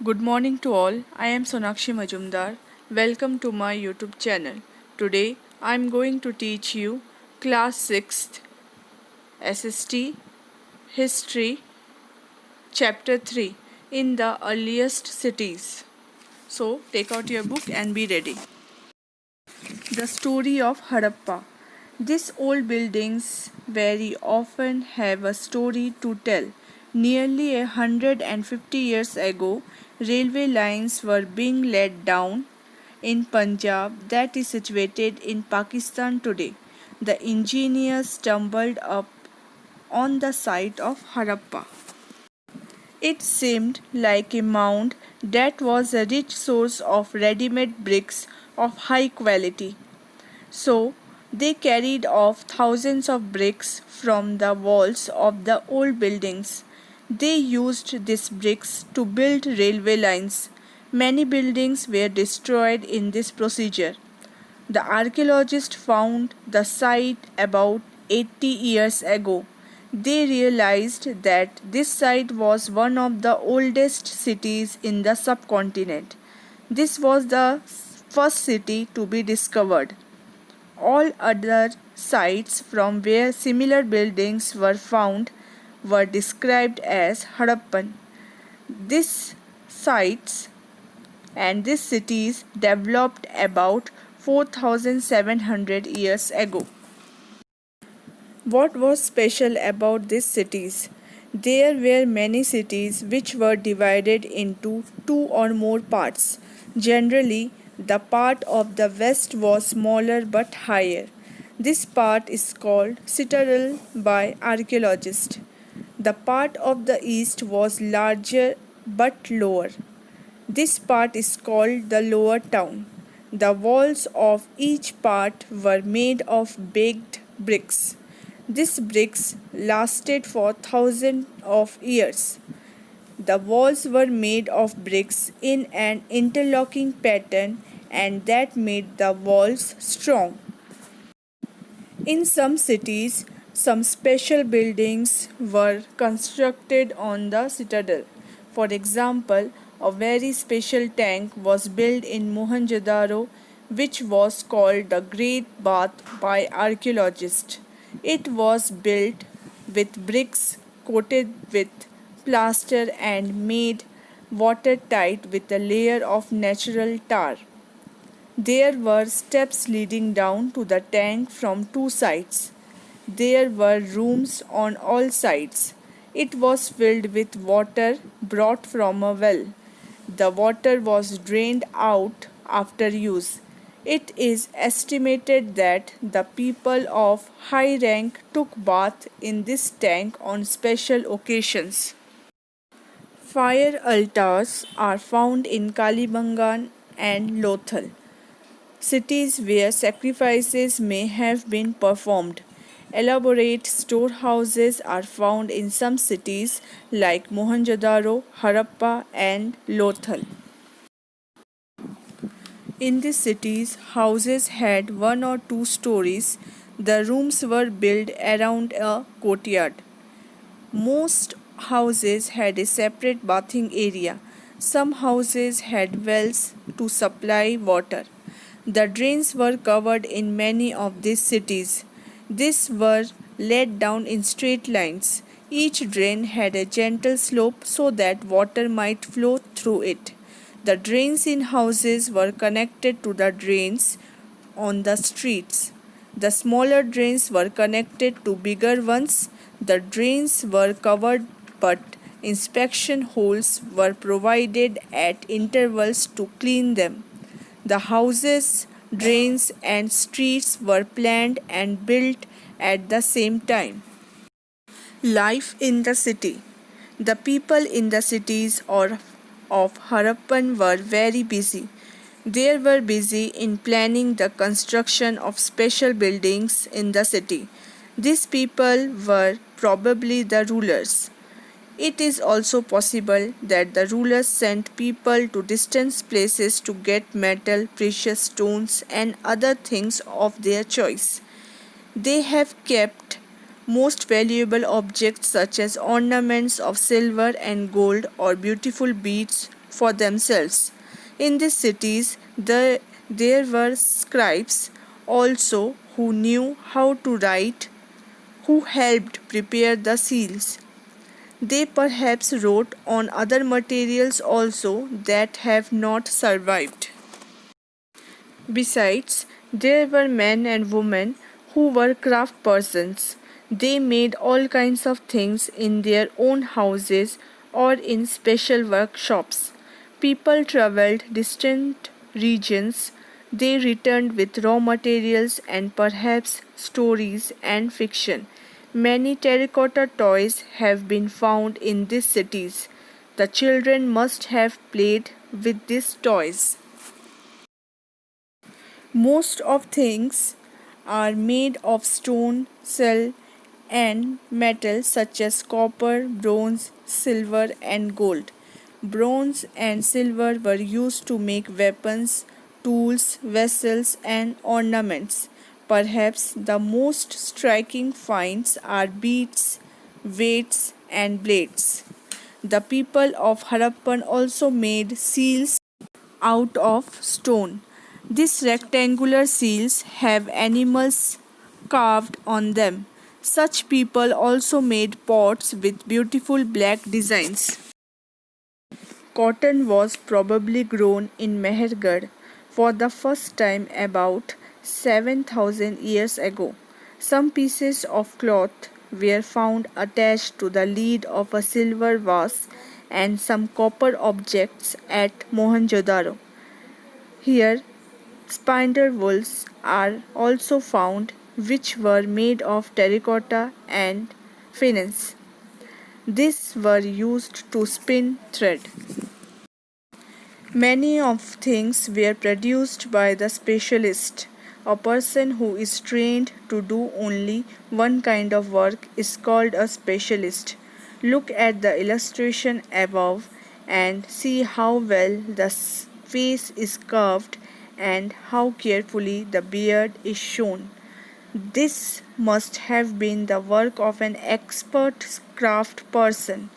Good morning to all. I am Sonakshi Majumdar. Welcome to my YouTube channel. Today I am going to teach you class 6th SST History chapter 3 in the earliest cities. So take out your book and be ready. The story of Harappa. These old buildings very often have a story to tell. Nearly 150 years ago, railway lines were being laid down in Punjab, that is situated in Pakistan today. The engineers stumbled up on the site of Harappa. It seemed like a mound that was a rich source of ready made bricks of high quality. So they carried off thousands of bricks from the walls of the old buildings. They used these bricks to build railway lines. Many buildings were destroyed in this procedure. The archaeologists found the site about 80 years ago. They realized that this site was one of the oldest cities in the subcontinent. This was the first city to be discovered. All other sites from where similar buildings were found were described as Harappan. These sites and these cities developed about 4700 years ago. What was special about these cities? There were many cities which were divided into two or more parts. Generally, the part of the west was smaller but higher. This part is called citadel by archaeologists. The part of the east was larger but lower. This part is called the lower town. The walls of each part were made of baked bricks. These bricks lasted for thousands of years. The walls were made of bricks in an interlocking pattern, and that made the walls strong. In some cities, some special buildings were constructed on the citadel. For example, a very special tank was built in Mohenjo-daro, which was called the Great Bath by archaeologists. It was built with bricks coated with plaster and made watertight with a layer of natural tar. There were steps leading down to the tank from two sides. There were rooms on all sides. It was filled with water brought from a well. The water was drained out after use. It is estimated that the people of high rank took bath in this tank on special occasions. Fire altars are found in Kalibangan and Lothal, cities where sacrifices may have been performed. Elaborate storehouses are found in some cities like Mohenjo-daro, Harappa, and Lothal. In these cities, houses had one or two stories. The rooms were built around a courtyard. Most houses had a separate bathing area. Some houses had wells to supply water. The drains were covered in many of these cities. These were laid down in straight lines. Each drain had a gentle slope so that water might flow through it. The drains in houses were connected to the drains on the streets. The smaller drains were connected to bigger ones. The drains were covered, but inspection holes were provided at intervals to clean them. The houses, drains, and streets were planned and built at the same time. Life in the city. The people in the cities of Harappan were very busy. They were busy in planning the construction of special buildings in the city. These people were probably the rulers. It is also possible that the rulers sent people to distant places to get metal, precious stones, and other things of their choice. They have kept most valuable objects such as ornaments of silver and gold or beautiful beads for themselves. In these cities, there were scribes also who knew how to write, who helped prepare the seals. They perhaps wrote on other materials also that have not survived. Besides, there were men and women who were craft persons. They made all kinds of things in their own houses or in special workshops. People traveled distant regions. They returned with raw materials and perhaps stories and fiction. Many terracotta toys have been found in these cities. The children must have played with these toys. Most of things are made of stone, shell, and metal such as copper, bronze, silver, and gold. Bronze and silver were used to make weapons, tools, vessels, and ornaments. Perhaps the most striking finds are beads, weights, and blades. The people of Harappan also made seals out of stone. These rectangular seals have animals carved on them. Such people also made pots with beautiful black designs. Cotton was probably grown in Mehergarh for the first time about 7,000 years ago. Some pieces of cloth were found attached to the lid of a silver vase and some copper objects at Mohenjo-daro. Here, spider wools are also found, which were made of terracotta and finance. These were used to spin thread. Many of things were produced by the specialist. A person who is trained to do only one kind of work is called a specialist. Look at the illustration above and see how well the face is carved and how carefully the beard is shown. This must have been the work of an expert craft person.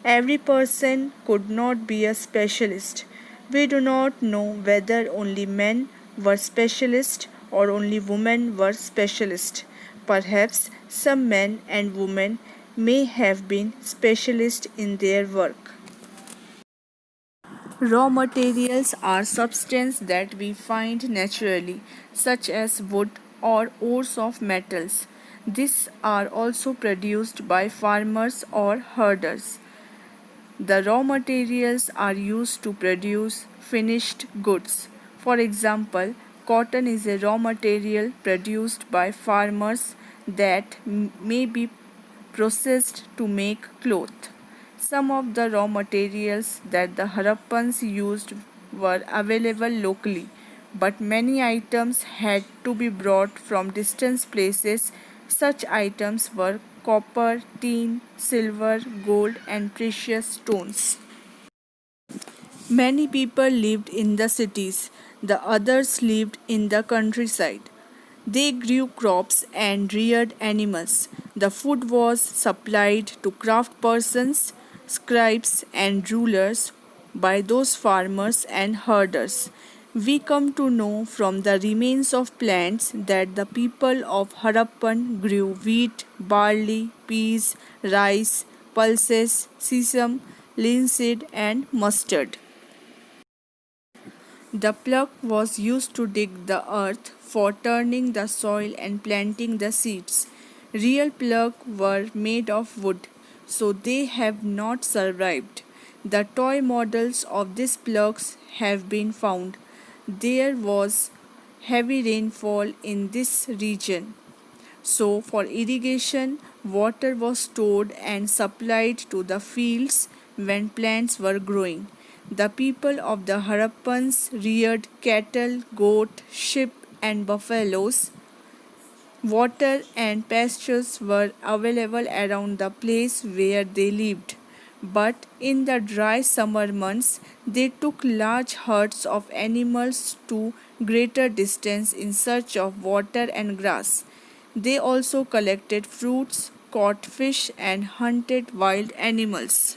Every person could not be a specialist. We do not know whether only men were specialists or only women were specialists. Perhaps some men and women may have been specialists in their work. Raw materials are substances that we find naturally, such as wood or ores of metals. These are also produced by farmers or herders. The raw materials are used to produce finished goods. For example, cotton is a raw material produced by farmers that may be processed to make cloth. Some of the raw materials that the Harappans used were available locally, but many items had to be brought from distant places. Such items were copper, tin, silver, gold, and precious stones. Many people lived in the cities, the others lived in the countryside. They grew crops and reared animals. The food was supplied to craft persons, scribes, and rulers by those farmers and herders. We come to know from the remains of plants that the people of Harappan grew wheat, barley, peas, rice, pulses, sesame, linseed, and mustard. The plough was used to dig the earth for turning the soil and planting the seeds. Real ploughs were made of wood, so they have not survived. The toy models of these ploughs have been found. There was heavy rainfall in this region. So, for irrigation, water was stored and supplied to the fields when plants were growing. The people of the Harappans reared cattle, goat, sheep, and buffaloes. Water and pastures were available around the place where they lived. But in the dry summer months, they took large herds of animals to greater distance in search of water and grass. They also collected fruits, caught fish, and hunted wild animals.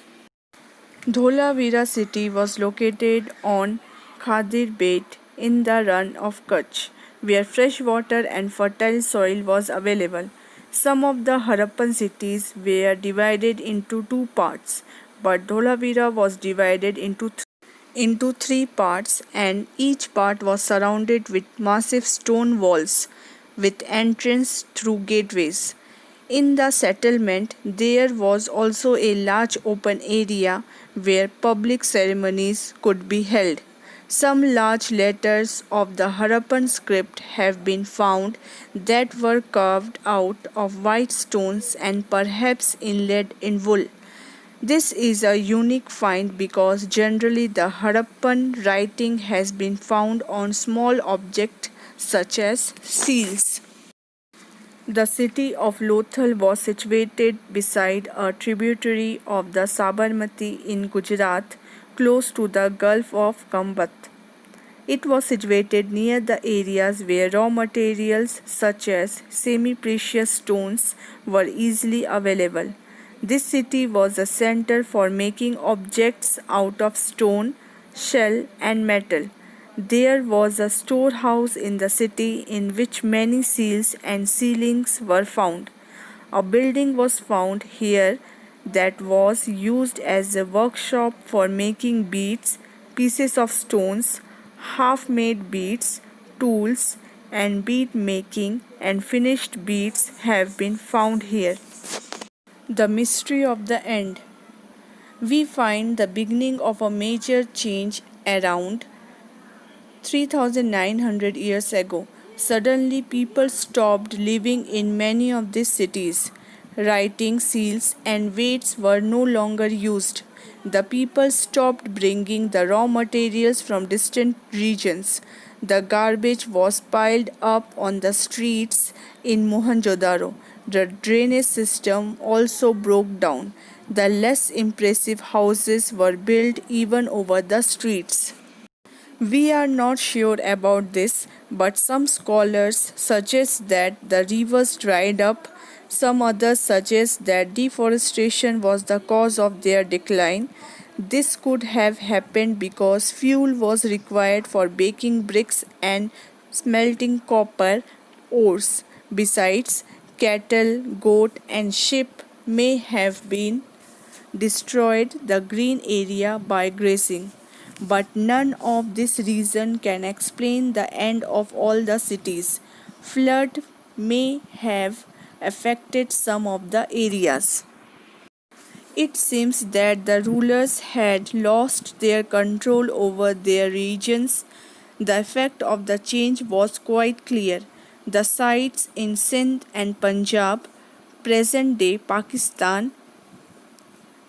Dholavira city was located on Khadir Bait in the run of Kutch, where fresh water and fertile soil was available. Some of the Harappan cities were divided into two parts, but Dholavira was divided into three parts, and each part was surrounded with massive stone walls with entrance through gateways. In the settlement, there was also a large open area where public ceremonies could be held. Some large letters of the Harappan script have been found that were carved out of white stones and perhaps inlaid in wool. This is a unique find because generally the Harappan writing has been found on small objects such as seals. The city of Lothal was situated beside a tributary of the Sabarmati in Gujarat, close to the Gulf of Kambat. It was situated near the areas where raw materials such as semi precious stones were easily available. This city was a center for making objects out of stone, shell, and metal. There was a storehouse in the city in which many seals and sealings were found. A building was found here that was used as a workshop for making beads, pieces of stones, half made beads, tools, and bead making and finished beads have been found here. The mystery of the end. We find the beginning of a major change around 3,900 years ago. Suddenly, people stopped living in many of these cities. Writing, seals, and weights were no longer used. The people stopped bringing the raw materials from distant regions. The garbage was piled up on the streets in Mohenjo-daro. The drainage system also broke down. The less impressive houses were built even over the streets. We are not sure about this, but some scholars suggest that the rivers dried up. Some others suggest that deforestation was the cause of their decline. This could have happened because fuel was required for baking bricks and smelting copper ores. Besides, cattle, goat, and sheep may have been destroyed the green area by grazing. But none of this reason can explain the end of all the cities. Flood may have affected some of the areas. It seems that the rulers had lost their control over their regions. The effect of the change was quite clear. The sites in Sindh and Punjab, present day Pakistan,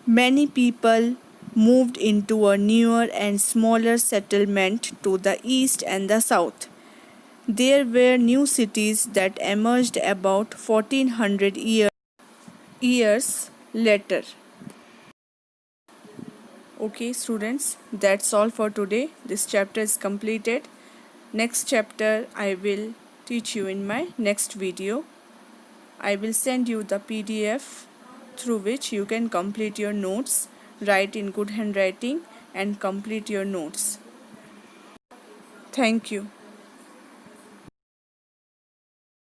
many people moved into a newer and smaller settlement to the east and the south. There were new cities that emerged about 1400 years later. Okay, students, that's all for today. This chapter is completed. Next chapter I will teach you in my next video. I will send you the PDF through which you can complete your notes, write in good handwriting, and complete your notes. Thank you.